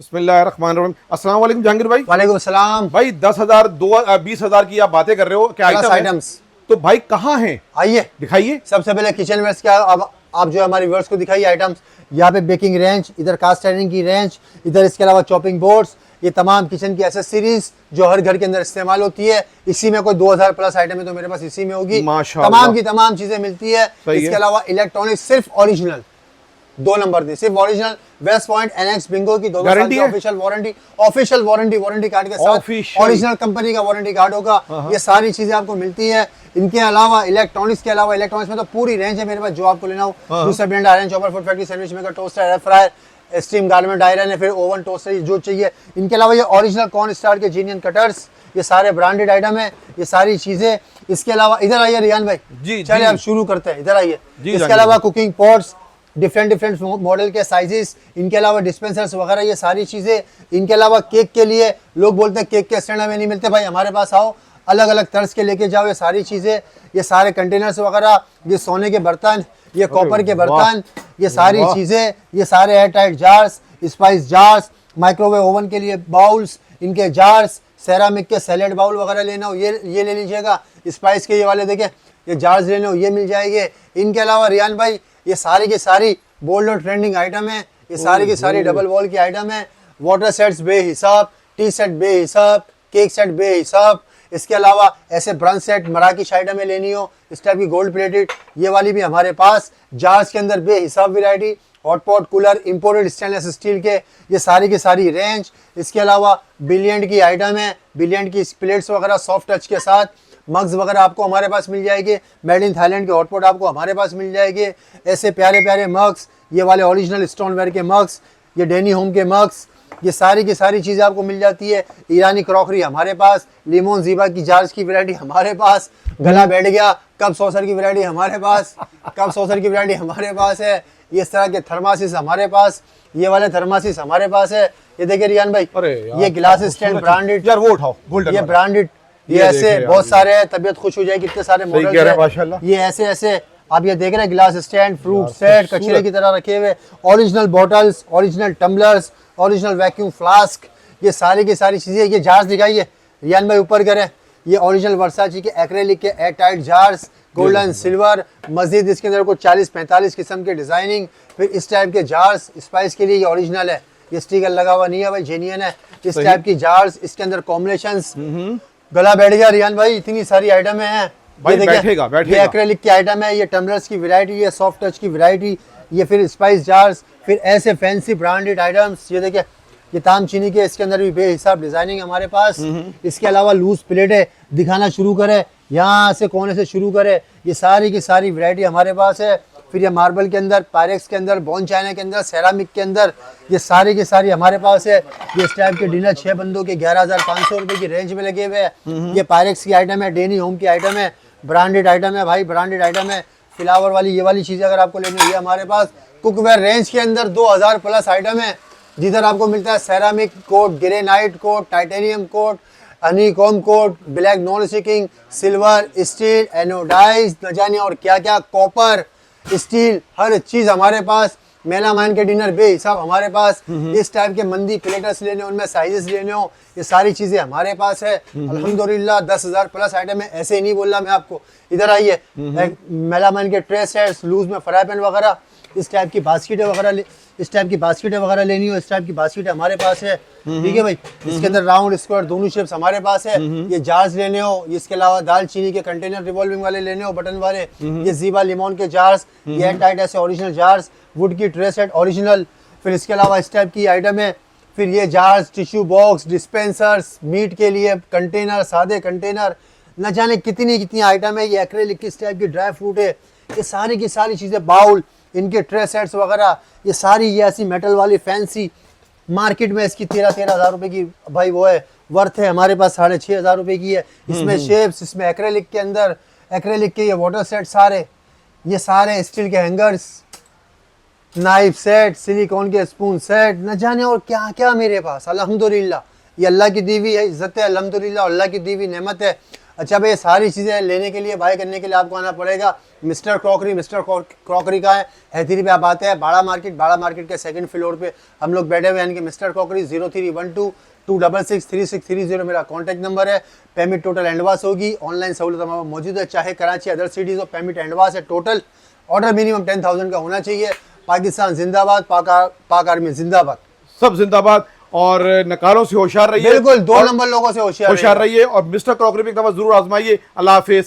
बिस्मिल्लाहिर्रहमानिर्रहीम। अस्सलाम वालेकुम जहांगीर भाई। वालेकुम सलाम भाई 10,000 20,000 की आप बातें कर रहे हो, क्या आइटम्स। तो भाई कहाँ हैं? आइए दिखाइए। सबसे पहले किचन वेयर्स का अब आप जो हमारे व्यूअर्स को दिखाइए आइटम्स। यहाँ पे बेकिंग रेंज, इधर कास्ट आयरन की रेंज, इधर इसके अलावा चॉपिंग बोर्ड्स, ये तमाम किचन की एसेसरीज जो हर घर के अंदर इस्तेमाल होती है। इसी में कोई 2000 प्लस आइटम है तो मेरे पास इसी में होगी। माशाअल्लाह। तमाम की तमाम चीजें मिलती है। इसके अलावा इलेक्ट्रॉनिक सिर्फ ओरिजिनल 2 नंबर दी, सिर्फ original West Point NX bingo की 2 साल की ऑफिशियल वारंटी कार्ड के साथ ओरिजिनल कंपनी का वारंटी कार्ड होगा। ये सारी चीजें आपको मिलती है। इनके अलावा इलेक्ट्रॉनिक्स में तो पूरी रेंज है मेरे पास जो आपको लेना हो। दूसरा blender, iron chopper, food factory, sandwich maker, toaster, air fryer, steam garment iron है, फिर ओवन, टोस्टर जो चाहिए। इनके अलावा ये ओरिजिनल कॉर्न स्टार के जीनियन कटर्स, ये सारे ब्रांडेड आइटम है, ये सारी चीजें। इसके अलावा इधर आइए रियान भाई, चलिए अब शुरू करते हैं, इधर आइए। इसके अलावा कुकिंग पॉट्स, डिफरेंट मॉडल के साइजेस, इनके अलावा डिस्पेंसर्स वगैरह, ये सारी चीजें। इनके अलावा केक के लिए लोग बोलते हैं केक के स्टैंड हमें नहीं मिलते, भाई हमारे पास आओ, अलग अलग तर्ज के लेके जाओ। ये सारी चीजें, ये सारे कंटेनर्स वगैरह, ये सोने के बर्तन, ये कॉपर के बर्तन, ये सारी चीजें, ये सारे air tight jars, spice jars, microwave oven के लिए बाउल्स, इनके जार्स, सेरामिक के सैलेड बाउल वगैरह लेना हो ये ले लीजिएगा। स्पाइस के ये वाले देखें, ये जार्स लेने हो ये मिल जाएंगे। इनके अलावा रियान भाई ये सारी की सारी बोल्ड और ट्रेंडिंग आइटम है, ये सारी की सारी डबल वॉल की आइटम है। वाटर सेट्स बेहिसाब, टी सेट बेहिसाब, केक सेट बेहिसाब। इसके अलावा ऐसे ब्रंच सेट, मराकिश आइटमें लेनी हो इस टाइप की गोल्ड प्लेटेड, ये वाली भी हमारे पास। जार्स के अंदर बेहिसाब variety, hot pot, cooler, imported stainless steel के, ये सारी की सारी रेंज। इसके अलावा बिलियंड की आइटम है, बिलियंड की प्लेट्स वगैरह सॉफ्ट टच के साथ। मग्स वगैरह आपको हमारे पास मिल जाएंगे, मेड इन थाईलैंड के हॉटपॉट आपको हमारे पास मिल जाएंगे। ऐसे प्यारे प्यारे मग्स, ये वाले ओरिजिनल स्टोनवेयर के मग्स, ये डेनी होम के मग्स, ये सारी की सारी चीज़ें आपको मिल जाती है। ईरानी क्रॉकरी हमारे पास, लिमोन जीबा की जार्स की वैरायटी हमारे पास। गला बैठ गया कप सॉसर की वैरायटी हमारे पास, कप सॉसर की वैरायटी हमारे पास है। ये इस तरह के थर्मासिस हमारे पास, ये वाले थर्मासिस हमारे पास है। ये देखिए रियान भाई, ये गिलास स्टैंड ब्रांडेड, यार वो उठाओ गोल्डन, ये ब्रांडेड, ये ऐसे बहुत सारे हैं, तबीयत खुश हो जाएगी कितने सारे मॉडल हैं। ये ऐसे ऐसे आप ये देख रहे हैं, गिलास स्टैंड, फ्रूट सेट कचरे की तरह रखे हुए, original bottles, original tumblers, original vacuum flask, ये सारी की सारी चीजें। ये जार्स दिखाइए रियान भाई, ऊपर करें, ये ओरिजिनल वर्साची के एक्रेलिक के air tight jars, golden silver, मजीद इसके अंदर को 40-45 किस्म के डिजाइनिंग। फिर इस टाइप के जार्स स्पाइस के लिए ये ओरिजिनल है, ये स्टिकर लगा हुआ नहीं है भाई, जेन्युइन है। इस टाइप की जार्स, इसके अंदर कॉम्बिनेशंस। गला बैठ गया रियान भाई, इतनी सारी आइटम है भाई, बैठेगा। ये एक्रेलिक की आइटम है, ये टम्बलर्स की वैरायटी, ये सॉफ्ट टच की वैरायटी, ये फिर स्पाइस जार्स, फिर ऐसे फैंसी ब्रांडेड आइटम्स। ये देखिए ये ताम चीनी के, इसके अंदर भी बेहिसाब डिजाइनिंग हमारे पास। इसके अलावा लूज प्लेटें दिखाना शुरू करे, यहाँ से कोने से शुरू करे, ये सारी की सारी वैरायटी हमारे पास है। फिर ये मार्बल के अंदर, पायरेक्स के अंदर, बोन चाइना के अंदर, सेरामिक के अंदर, ये सारी की सारी हमारे पास है। ये इस टाइप के डिनर 6 बंदों के 11,500 रुपए की रेंज में लगे हुए हैं। ये पायरेक्स की आइटम है, डेनी होम की आइटम है, ब्रांडेड आइटम है भाई, ब्रांडेड आइटम है। फ्लावर वाली ये वाली चीज़ें अगर आपको लेनी है हमारे पास। कुकवेयर रेंज के अंदर 2000 प्लस आइटम है, जिधर आपको मिलता है ceramic coat, granite coat, titanium coat, honeycomb coat, black non sticking, silver, steel, anodize, न जाने और क्या क्या, कॉपर, स्टील, हर चीज हमारे पास। मेलामाइन के डिनर बेहिसाब हमारे पास। इस टाइप के मंदी प्लेटर्स लेने, उनमें साइजेस लेने हो, ये सारी चीजें हमारे पास है। अल्हम्दुलिल्लाह 10,000 प्लस आइटम है, ऐसे ही नहीं बोल रहा मैं आपको। इधर आइए, मेलामाइन के ट्रे सेट्स, लूज में फ्राई पैन वगैरह, इस टाइप की बास्केटें वगैरह, इस टाइप की बास्केटें वगैरह लेनी हो, इस टाइप की बास्केटें हमारे पास है। ठीक है भाई, इसके अंदर राउंड स्क्वायर दोनों शेप्स हमारे पास है। ये जार्स लेने हो, इसके अलावा दाल चीनी के कंटेनर रिवॉल्विंग वाले लेने हो, बटन वाले, ये जीबा लिमोन के जार्स, ये एयर टाइट ऐसे ओरिजिनल जार्स, वुड की ट्रे सेट ओरिजिनल। फिर इसके अलावा इस टाइप की आइटम है। फिर ये jars, tissue box, dispensers, meat के लिए कंटेनर, सादे कंटेनर, न जाने कितनी कितनी आइटम है। ये एक्रेलिक इस टाइप की ड्राई फ्रूट है, ये सारी की सारी चीज़ें, बाउल, इनके ट्रे सेट्स वगैरह, ये सारी ये ऐसी मेटल वाली फैंसी, मार्केट में इसकी 13,000 रुपए की भाई वो है वर्थ है, हमारे पास 6,500 रुपए की है। इसमें शेप्स, इसमें एक्रेलिक के अंदर, एक्रेलिक के ये वाटर सेट सारे, ये सारे स्टील के हैंगर्स, नाइफ सेट, सिलिकॉन के स्पून सेट, न जाने और क्या क्या मेरे पास। अल्हम्दुलिल्लाह ये अल्लाह की दी हुई है इज्जत है, अल्हम्दुलिल्लाह अल्लाह की दी हुई नेमत है। अच्छा भाई, ये सारी चीजें लेने के लिए, बाय करने के लिए आपको आना पड़ेगा मिस्टर क्रॉकरी। मिस्टर क्रॉकरी का है हैदरी पे आप आते हैं, बाड़ा मार्केट के सेकंड फ्लोर पे हम लोग बैठे हुए हैं, यानी कि मिस्टर क्रॉकरी। 0312-266-3630 मेरा कॉन्टैक्ट नंबर है। पेमेंट टोटल एडवांस होगी, ऑनलाइन सहूलत हमारे मौजूद है, चाहे कराची अदर सिटीज हो, पेमेंट एडवांस है टोटल। ऑर्डर मिनिमम 10,000 का होना चाहिए। पाकिस्तान जिंदाबाद, पाक आर्मी जिंदाबाद, सब जिंदाबाद। और नकारों से होशियार रहिए, बिल्कुल 2 नंबर लोगों से होशियार रहिए। और मिस्टर क्रॉकरी पे एक दफा जरूर आजमाइए। अल्लाह हाफिज।